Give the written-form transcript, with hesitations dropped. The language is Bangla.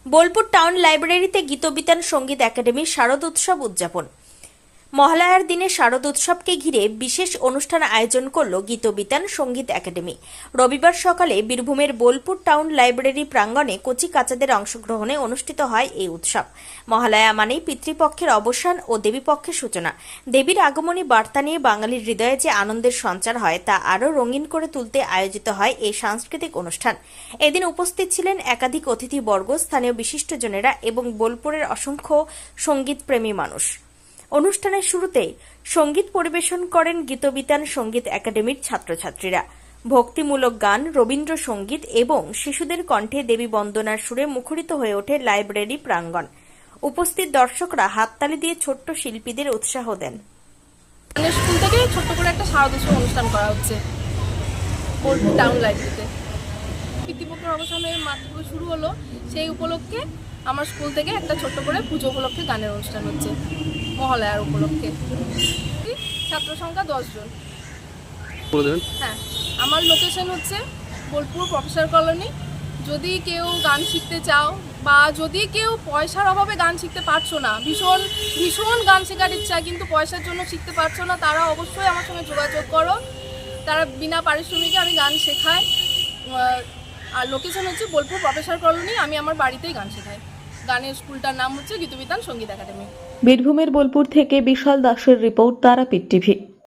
বোলপুর টাউন লাইব্রেরিতে গীতবিতান সঙ্গীত একাডেমির শারদ উৎসব উদযাপন। মহালয়ার দিনে শারদ উৎসবকে ঘিরে বিশেষ অনুষ্ঠান আয়োজন করল গীতবিতান সঙ্গীত একাডেমি। রবিবার সকালে বীরভূমের বোলপুর টাউন লাইব্রেরি প্রাঙ্গণে কচি কাচাদের অংশগ্রহণে অনুষ্ঠিত হয় এই উৎসব। মহালয়া মানেই পিতৃপক্ষের অবসান ও দেবীপক্ষের সূচনা। দেবীর আগমনী বার্তা নিয়ে বাঙালির হৃদয়ে যে আনন্দের সঞ্চার হয় তা আরও রঙিন করে তুলতে আয়োজিত হয় এই সাংস্কৃতিক অনুষ্ঠান। এদিন উপস্থিত ছিলেন একাধিক অতিথিবর্গ, স্থানীয় বিশিষ্টজনেরা এবং বোলপুরের অসংখ্য সঙ্গীতপ্রেমী মানুষ। অনুষ্ঠানের শুরুতে সঙ্গীত পরিবেশন করেন গীতবিতান সঙ্গীত একাডেমির ছাত্রছাত্রীরা। ভক্তিমূলক গান, রবীন্দ্রসঙ্গীত এবং শিশুদের কণ্ঠে দেবী বন্দনার সুরে মুখরিত হয়ে ওঠে লাইব্রেরি প্রাঙ্গণ। উপস্থিত দর্শকরা হাততালি দিয়ে ছোট্ট শিল্পীদের উৎসাহ দেন। স্কুল থেকে ছোট্ট করে একটা শারদ উৎসব অনুষ্ঠান করা হচ্ছে বোলপুর টাউন লাইব্রেরিতে। পিতৃপক্ষের অবসানের মাস থেকে শুরু হলো, সেই উপলক্ষে আমার স্কুল থেকে একটা ছোট্ট করে পুজো উপলক্ষে গানের অনুষ্ঠান হচ্ছে মহালয়ার উপলক্ষে। ছাত্র সংখ্যা 10 জন। হ্যাঁ, আমার লোকেশন হচ্ছে বোলপুর প্রফেসর কলোনি। যদি কেউ গান শিখতে চাও বা যদি কেউ পয়সার অভাবে গান শিখতে পারছো না, ভীষণ ভীষণ গান শেখার ইচ্ছা কিন্তু পয়সার জন্য শিখতে পারছো না, তারা অবশ্যই আমার সঙ্গে যোগাযোগ করো। তারা বিনা পারিশ্রমিকে আমি গান শেখাই। আর লোকেশন হচ্ছে বোলপুর প্রফেসর কলোনি। আমি আমার বাড়িতেই গান শেখাই। গানের স্কুলটার নাম হচ্ছে গীতবিতান সঙ্গীত একাডেমি। বীরভূমের বোলপুর থেকে বিশাল দাসের রিপোর্ট, তারাপীঠ টিভি।